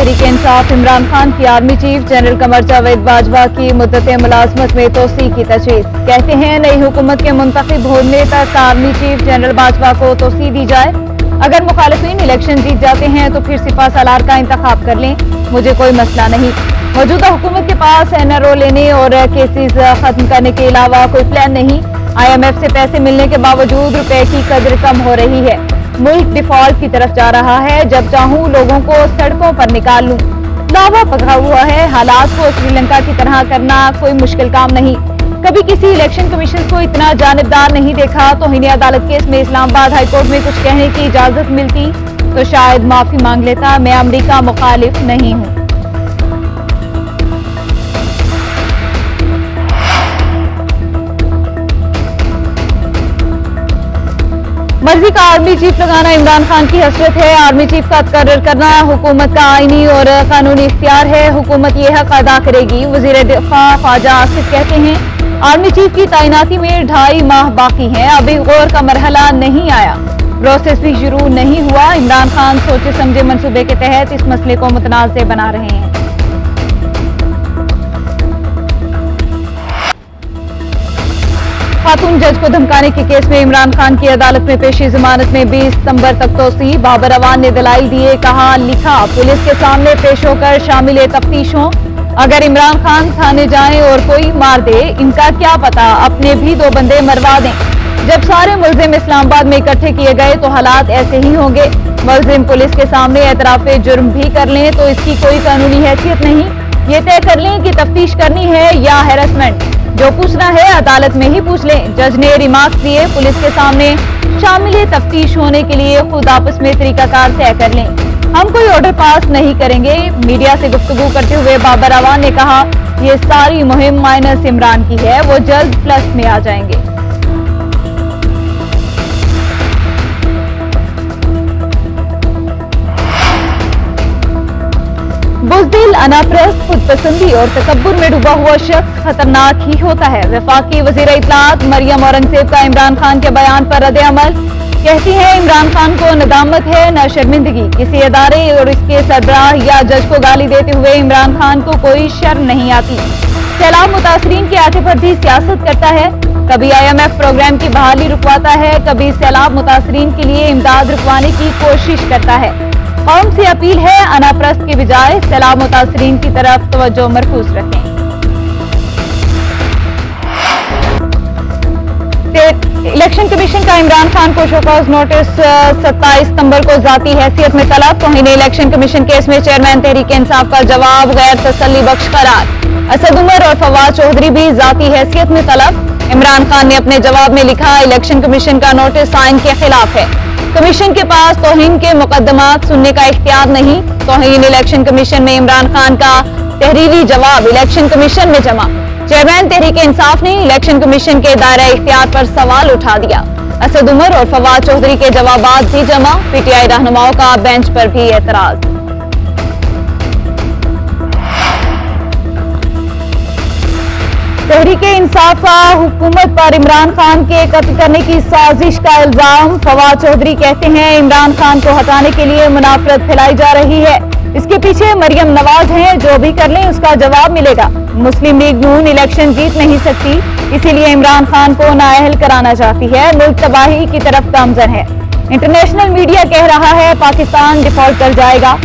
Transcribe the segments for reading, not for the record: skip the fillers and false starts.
तहरीक इंसाफ इमरान खान की army chief general Qamar Javed Bajwa की मुद्दत मुलाजमत में तोसी की तजवीज़। कहते हैं नई हुकूमत के मुंतखब होने तक आर्मी चीफ जनरल बाजवा को तोसी दी जाए। अगर मुखालिफिन इलेक्शन जीत जाते हैं तो फिर सिपा सालार का इंतखाब कर लें, मुझे कोई मसला नहीं। मौजूदा हुकूमत के पास NRO लेने और केसेस खत्म करने के अलावा कोई प्लान नहीं। IMF से पैसे मिलने के बावजूद रुपए की कदर कम हो रही है। मुल्क डिफॉल्ट की तरफ जा रहा है। जब चाहूं लोगों को सड़कों पर निकाल लूं। लावा पका हुआ है। हालात को श्रीलंका की तरह करना कोई मुश्किल काम नहीं। कभी किसी इलेक्शन कमीशन को इतना जानिबदार नहीं देखा। तौहीन अदालत केस में इस्लामाबाद हाईकोर्ट में कुछ कहने की इजाजत मिलती तो शायद माफी मांग लेता। मैं अमरीका मुखालिफ नहीं हूं। मर्जी का आर्मी चीफ लगाना इमरान खान की हसरत है। आर्मी चीफ का तकर्रर करना हुकूमत का आईनी और कानूनी इख्तियार है। हुकूमत ये हक अदा करेगी। वजीर दिफा ख्वाजा आसिफ कहते हैं आर्मी चीफ की तैनाती में 2.5 माह बाकी है। अभी गौर का मरहला नहीं आया, प्रोसेस भी शुरू नहीं हुआ। इमरान खान सोचे समझे मंसूबे के तहत इस मसले को मुतनाज़ बना रहे हैं। खातून जज को धमकाने के केस में इमरान खान की अदालत में पेशी जमानत में 20 सितंबर तक तोसी। बाबर अवान ने दलाइल दिए, कहा लिखा पुलिस के सामने पेश होकर शामिल तफ्तीश हों। अगर इमरान खान थाने जाएं और कोई मार दे, इनका क्या पता अपने भी 2 बंदे मरवा दें। जब सारे मुलजिम इस्लामाबाद में इकट्ठे किए गए तो हालात ऐसे ही होंगे। मुलजिम पुलिस के सामने एतराफे जुर्म भी कर लें तो इसकी कोई कानूनी हैसियत नहीं। ये तय कर लें कि तफ्तीश करनी है या हैरेसमेंट। जो पूछना है अदालत में ही पूछ लें। जज ने रिमार्क्स दिए, पुलिस के सामने शामिल तफ्तीश होने के लिए खुद आपस में तरीकाकार तय कर लें। हम कोई ऑर्डर पास नहीं करेंगे। मीडिया से गुफ्तगू करते हुए बाबर अवान ने कहा ये सारी मुहिम माइनस इमरान की है, वो जल्द प्लस में आ जाएंगे। बुज़दिल, अनापरस्त, खुदपसंदी और तकब्बुर में डूबा हुआ शख्स खतरनाक ही होता है। वफाकी वज़ीर इत्तलात मरियम औरंगज़ेब का इमरान खान के बयान पर रद्द अमल। कहती है इमरान खान को नदामत है न शर्मिंदगी। किसी अदारे और इसके सरबराह या जज को गाली देते हुए इमरान खान को कोई शर्म नहीं आती। सैलाब मुतासरीन के आते पर भी सियासत करता है। कभी IMF प्रोग्राम की बहाली रुकवाता है, कभी सैलाब मुतासरीन के लिए इमदाद रुकवाने की कोशिश करता है। कौम से अपील है अनापरस्त के बजाय सैलाब मुतासरीन की तरफ तवज्जो मरकूज रखें। इलेक्शन कमीशन का इमरान खान को शोकॉज नोटिस 27 सितंबर को जाती हैसियत में तलब। तौहीन इलेक्शन कमीशन केस में चेयरमैन तहरीक इंसाफ का जवाब गैर तसल्ली बख्श करार। असद उमर और फवाद चौधरी भी जाती हैसियत में तलब। इमरान खान ने अपने जवाब में लिखा इलेक्शन कमीशन का नोटिस आइन के खिलाफ है। कमीशन के पास तौहीन के मुकदमात सुनने का इख्तियार नहीं। तौहीन इलेक्शन कमीशन में इमरान खान का तहरीरी जवाब इलेक्शन कमीशन में जमा। चेयरमैन तहरीक इंसाफ ने इलेक्शन कमीशन के दायरा इख्तियार पर सवाल उठा दिया। असद उमर और फवाद चौधरी के जवाबात भी जमा। PTI रहनुमाओं का बेंच पर भी एतराज। तहरीक इंसाफ का हुकूमत पर इमरान खान के कत्ल करने की साजिश का इल्जाम। फवाद चौधरी कहते हैं इमरान खान को हटाने के लिए मुनाफरत फैलाई जा रही है। इसके पीछे मरियम नवाज हैं, जो भी कर लें उसका जवाब मिलेगा। मुस्लिम लीग नून इलेक्शन जीत नहीं सकती, इसीलिए इमरान खान को नाअहल कराना चाहती है। मुल्क तबाही की तरफ गामजन है। इंटरनेशनल मीडिया कह रहा है पाकिस्तान डिफॉल्ट कर जाएगा।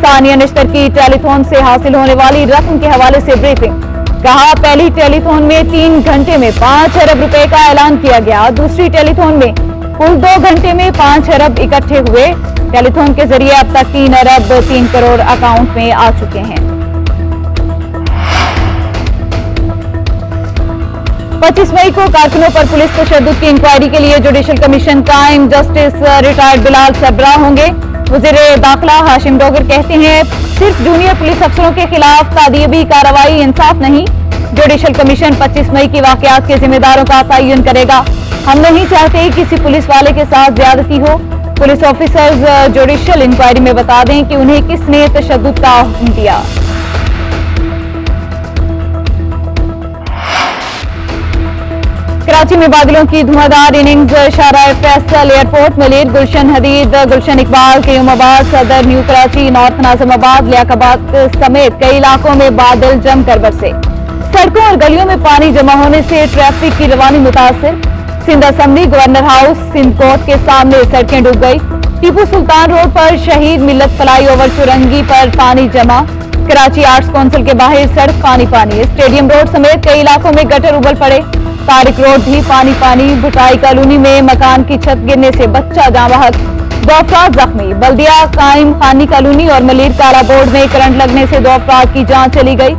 सानिया निश्तर की टेलीथॉन से हासिल होने वाली रकम के हवाले से ब्रीफिंग। कहा पहली टेलीथॉन में 3 घंटे में 5 अरब रुपए का ऐलान किया गया। दूसरी टेलीथॉन में कुल 2 घंटे में 5 अरब इकट्ठे हुए। टेलीथॉन के जरिए अब तक 3 अरब 3 करोड़ अकाउंट में आ चुके हैं। 25 मई को कारकुनों पर पुलिस तशद्दुद की इंक्वायरी के लिए जुडिशल कमीशन कायम। जस्टिस रिटायर्ड बिलाल सबरा होंगे। वज़ीर दाखिला हाशिम डोगर कहते हैं सिर्फ जूनियर पुलिस अफसरों के खिलाफ तादीबी कार्रवाई इंसाफ नहीं। जुडिशल कमीशन 25 मई की वाकयात के जिम्मेदारों का तयन करेगा। हम नहीं चाहते किसी पुलिस वाले के साथ ज्यादती हो। पुलिस ऑफिसर्स जुडिशल इंक्वायरी में बता दें कि उन्हें किसने तशद्दुद का हुक्म दिया। कराची में बादलों की धुआंधार इनिंग्स, शाहराह फैसल एयरपोर्ट, मलिर, गुलशन हदीद, गुलशन इकबाल, क़यूमाबाद, सदर, न्यू कराची, नॉर्थ नाज़िमाबाद, लियाकबाद समेत कई इलाकों में बादल जमकर बरसे। सड़कों और गलियों में पानी जमा होने से ट्रैफिक की रवानी मुतासिर। Sindh assembly, governor house, Sindh court के सामने सड़कें डूब गई। टीपू सुल्तान रोड पर शहीद मिल्लत फ्लाईओवर चुरंगी पर पानी जमा। कराची आर्ट्स काउंसिल के बाहर सड़क पानी पानी। स्टेडियम रोड समेत कई इलाकों में गटर उबल पड़े। तारिक रोड भी पानी पानी। भुटाई कॉलोनी में मकान की छत गिरने से बच्चा जाँ बहक, 2 अफराद जख्मी। बल्दिया कायम खानी कॉलोनी और मलिर काला बोर्ड में करंट लगने से 2 अफराद की जान चली गई।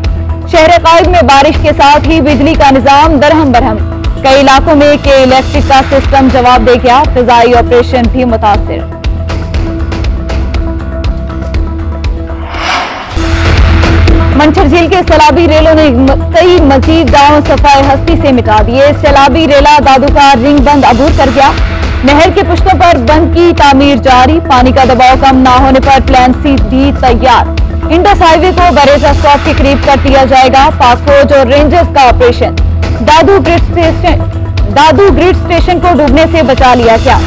शहर कायद में बारिश के साथ ही बिजली का निजाम दरहम बरहम। कई इलाकों में के इलेक्ट्रिक का सिस्टम जवाब दे गया। फिजाई ऑपरेशन भी मुतासिर। मंचर झील के सैलाबी रेलों ने कई मजीद गांव सफाई हस्ती से मिटा दिए। सैलाबी रेला दादू का रिंग बंद अबूर कर गया। नहर के पुश्तों पर बंद की तामीर जारी। पानी का दबाव कम न होने पर प्लान सी भी तैयार। इंडस हाईवे को बरेजा स्टॉप के करीब कर दिया जाएगा। पाक फौज और रेंजर्स का ऑपरेशन। दादू ग्रिड स्टेशन को डूबने से बचा लिया गया।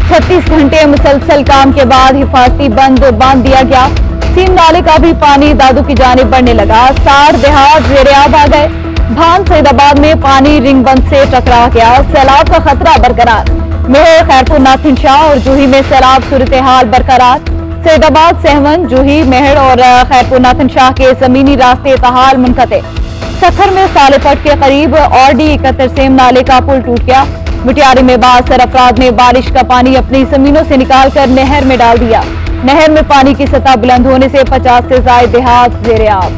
36 घंटे मुसलसल काम के बाद हिफाजती बंद बांध दिया गया। सीम नाले का भी पानी दादू की जानिब बढ़ने लगा। 60 देहात जेरेआब आ गए। भान सईदाबाद में पानी रिंग बंद से टकरा गया। सैलाब का खतरा बरकरार। मेहर, खैरपुर, नाथिन शाह और जूही में सैलाब सूरत हाल बरकरार। सईदाबाद, सहवन, जूही, मेहर और खैरपुर नाथिन शाह के जमीनी रास्ते तहाल मुनक़ते। सखर में सालेपट के करीब ऑरडी 71 सेम नाले का पुल टूट गया। मुटियारी में बासर अफराद ने बारिश का पानी अपनी जमीनों से निकालकर नहर में डाल दिया। नहर में पानी की सतह बुलंद होने से 50 से ज्यादा देहात जेरेआब।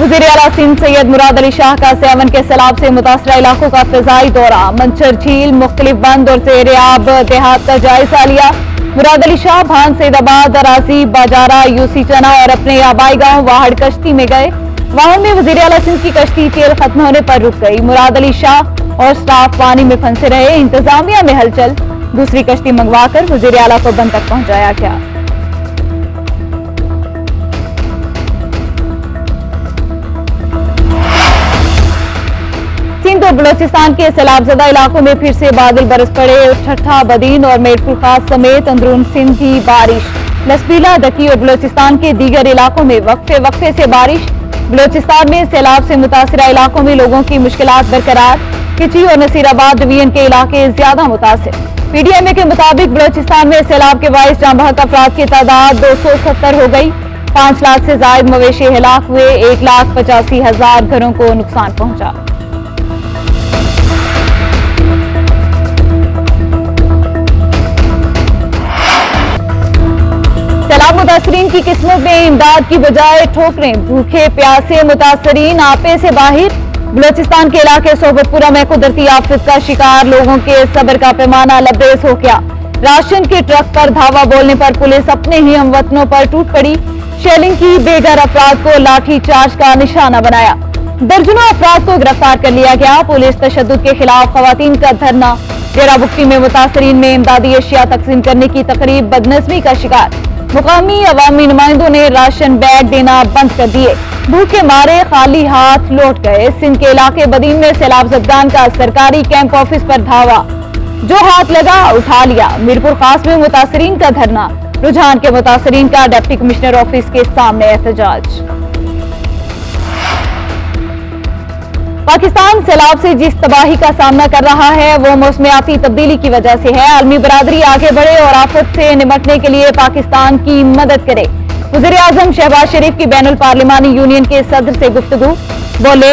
वज़ीर आला सिंध सैयद मुराद अली शाह का सेवन के सैलाब से मुतासरा इलाकों का फिजाई दौरा। मंचर झील, मुख्तलिफ बंद और जेरेआब देहात का जायजा लिया। मुराद अली शाह भान सईदाबाद, अराजी, बाजारा, यूसी चना और अपने आबाई गांव वाहड़ कश्ती में गए। वहां में वज़ीर आला सिंध की कश्ती तेल खत्म होने पर रुक गई। मुराद अली शाह और स्टाफ पानी में फंसे रहे। इंतजामिया में हलचल। दूसरी कश्ती मंगवाकर वज़ीर आला को बंद तक पहुंचाया गया। सिंध और बलोचिस्तान के सैलाबजदा इलाकों में फिर से बादल बरस पड़े। ठट्ठा, बदीन और मेरपुर खास समेत अंदरून सिंध की बारिश। लसबीला, दकी और बलोचिस्तान के दीगर इलाकों में वक्फे से बारिश। बलोचिस्तान में सैलाब से मुतासिरा इलाकों में लोगों की मुश्किलात बरकरार। किची और नसीराबाद डिवीजन के इलाके ज्यादा मुतासिर। पीडीएमए के मुताबिक बलोचिस्तान में सैलाब के बाइस जाँ बहक अफराद की तादाद 270 हो गई। 5 लाख से ज्यादा मवेशी हलाक हुए। 1,85,000 घरों को नुकसान पहुंचा। सैलाब मुतासरीन की किस्मत में इमदाद की बजाय ठोकरें। भूखे प्यासे मुतासरीन आपे से बाहर। बलोचिस्तान के इलाके सोबतपुरा में कुदरती आफत का शिकार लोगों के सब्र का पैमाना लबरेज हो गया। राशन के ट्रक पर धावा बोलने पर पुलिस अपने ही हमवतनों पर टूट पड़ी। शेलिंग की बेघर अफराद को लाठी चार्ज का निशाना बनाया। दर्जनों अफराद को गिरफ्तार कर लिया गया। पुलिस तशद्दुद के खिलाफ खवातीन का धरना। डेराबुक्ती में मुतासरीन में इमदादी अशिया तकसीम करने की तकरीब बदनज़मी का शिकार। मुकामी अवामी नुमाइंदों ने राशन बैग देना बंद कर दिए। भूखे मारे खाली हाथ लौट गए। सिंध के इलाके बदीन में सैलाब ज़दगान का सरकारी कैंप ऑफिस पर धावा। जो हाथ लगा उठा लिया। मीरपुर खास में मुतासरीन का धरना। रुझान के मुतासरीन का डिप्टी कमिश्नर ऑफिस के सामने एहतजाज। पाकिस्तान सैलाब से जिस तबाही का सामना कर रहा है वो मौसमियाती तब्दीली की वजह से है। आलमी बरादरी आगे बढ़े और आफत से निपटने के लिए पाकिस्तान की मदद करे। वज़ीर आज़म शहबाज शरीफ की बैनुल पार्लिमानी यूनियन के सदर से गुफ्तगू। बोले,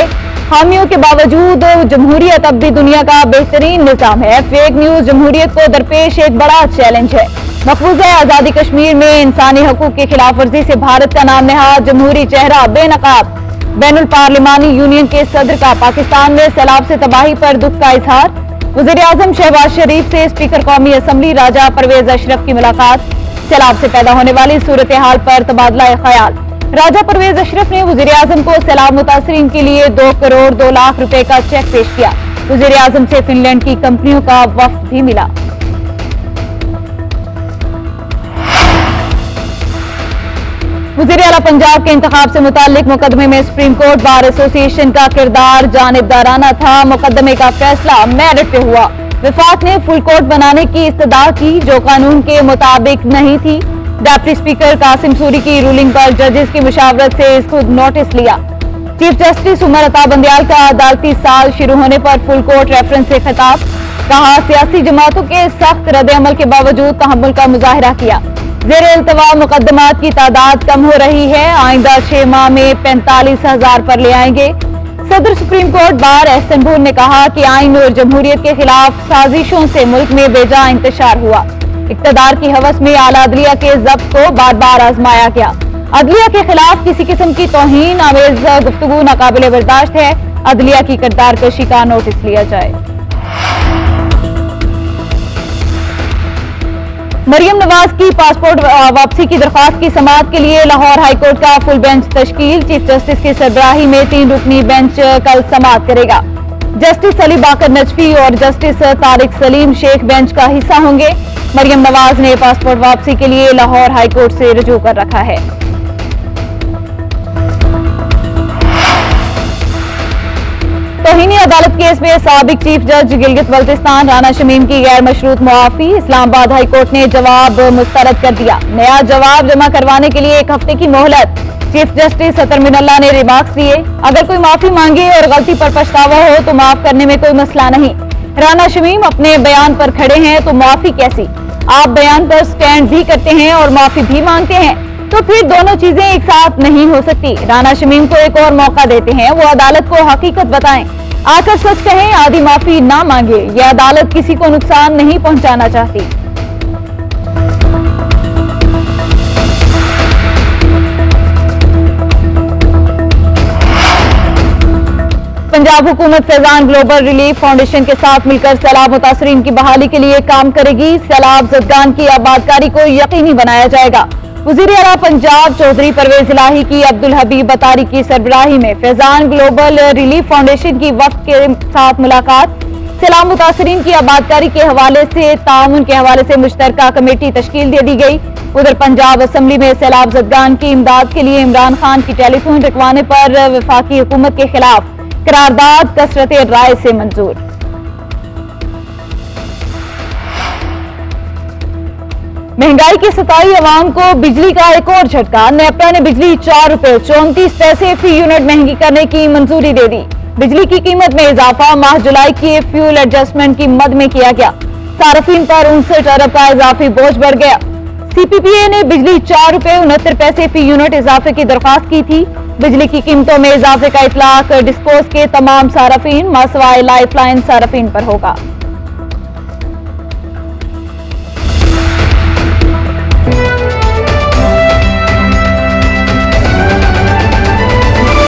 हामियों के बावजूद जमहूरियत अब भी दुनिया का बेहतरीन निजाम है। फेक न्यूज जमहूरियत को दरपेश एक बड़ा चैलेंज है। मकबूजा आजादी कश्मीर में इंसानी हकूक की खिलाफ वर्जी से भारत का नाम नहाद जमहूरी चेहरा बेनकाब। बैनुल पार्लिमानी यूनियन के सदर का पाकिस्तान में सैलाब से तबाही पर दुख का इजहार। वज़ीर आज़म शहबाज शरीफ से स्पीकर कौमी असम्बली राजा परवेज अशरफ की मुलाकात। सैलाब से पैदा होने वाली सूरत हाल पर तबादला ख्याल। राजा परवेज अशरफ ने वज़ीर आज़म को सैलाब मुतासरीन के लिए 2 करोड़ 2 लाख रुपए का चेक पेश किया। वज़ीर आज़म से फिनलैंड की कंपनियों का वफ्द भी मिला। वज़ीर आला पंजाब के इंतखाब से मुताल्लिक मुकदमे में सुप्रीम कोर्ट बार एसोसिएशन का किरदार जानिबदाराना था। मुकदमे का फैसला मेरिट पे हुआ। वफाक ने फुल कोर्ट बनाने की इस्तदा की जो कानून के मुताबिक नहीं थी। डिप्टी स्पीकर कासिम सूरी की रूलिंग पर जजेस की मुशावरत से इसको नोटिस लिया। चीफ जस्टिस उमर अता बंदियाल का अदालती साल शुरू होने पर फुल कोर्ट रेफरेंस से खिताब, कहा सियासी जमातों के सख्त रद्द-ए-अमल के बावजूद तहम्मुल का मुजाहिरा किया। ज़ेर इल्तवा मुकदमात की तादाद कम हो रही है, आइंदा 6 माह में 45,000 पर ले आएंगे। सदर supreme court bar Ehsan bull ने कहा कि आइन और जमहूरियत के खिलाफ साजिशों से मुल्क में बेजा इंतशार हुआ। इक़्तिदार की हवस में आला अदलिया के ज़ब्त को बार बार आजमाया गया। अदलिया के खिलाफ किसी किस्म की तौहीन आमेज गुफ्तगू नाकाबिले बर्दाश्त है। अदलिया की किरदार कशी का नोटिस लिया जाए। मरियम नवाज की पासपोर्ट वापसी की दरख्वास्त की समाअत के लिए लाहौर हाईकोर्ट का फुल बेंच तश्कील। चीफ जस्टिस की सरबराही में 3 रुकनी बेंच कल समाअत करेगा। जस्टिस अली बाकर नजफी और जस्टिस तारिक सलीम शेख बेंच का हिस्सा होंगे। मरियम नवाज ने पासपोर्ट वापसी के लिए लाहौर हाईकोर्ट से रुजू कर रखा है। तौहीनी अदालत केस में साबिक चीफ जज गिलगित बल्तिस्तान राना शमीम की गैर मशरूत मुआफी। इस्लामाबाद हाईकोर्ट ने जवाब मुस्तरद कर दिया। नया जवाब जमा करवाने के लिए 1 हफ्ते की मोहलत। चीफ जस्टिस अतर मिनल्ला ने रिमार्क्स दिए, अगर कोई माफी मांगे और गलती पर पछतावा हो तो माफ करने में कोई मसला नहीं। राना शमीम अपने बयान पर खड़े हैं तो माफी कैसी? आप बयान पर स्टैंड भी करते हैं और माफी भी मांगते हैं, तो फिर दोनों चीजें एक साथ नहीं हो सकती। राना शमीम को एक और मौका देते हैं, वो अदालत को हकीकत बताएं, आकर सच कहें, आधी माफी ना मांगे। यह अदालत किसी को नुकसान नहीं पहुंचाना चाहती। पंजाब हुकूमत फैजान ग्लोबल रिलीफ फाउंडेशन के साथ मिलकर सैलाब मुतासरीन की बहाली के लिए काम करेगी। सैलाब ज़दगान की आबादकारी को यकीनी बनाया जाएगा। वज़ीर आला पंजाब चौधरी परवेज इलाही की अब्दुल हबीब बतारी की सरबराही में फैजान ग्लोबल रिलीफ फाउंडेशन की वक्त के साथ मुलाकात। सैलाब मुतासरीन की आबादकारी के हवाले से ताउन के हवाले से मुश्तरका कमेटी तश्कील दे दी गई। उधर पंजाब असम्बली में सैलाब ज़दगान की इमदाद के लिए इमरान खान की टेलीफोन रखवाने पर वफाकी हुकूमत के खिलाफ करारदाद कसरत राय से मंजूर। महंगाई की सताई अवाम को बिजली का एक और झटका। नेपरा ने बिजली 4 रुपए 34 पैसे फी यूनिट महंगी करने की मंजूरी दे दी। बिजली की कीमत में इजाफा माह जुलाई के फ्यूल एडजस्टमेंट की मद में किया गया। सार्फिन पर 59 अरब का इजाफी बोझ बढ़ गया। CPPA ने बिजली 4 रुपए 69 पैसे फी यूनिट इजाफे की दरख्वास्त की थी। बिजली की कीमतों में इजाफे का इतलाक डिस्पोज के तमाम सार्फिन मासवाए लाइफलाइन सार्फिन पर होगा।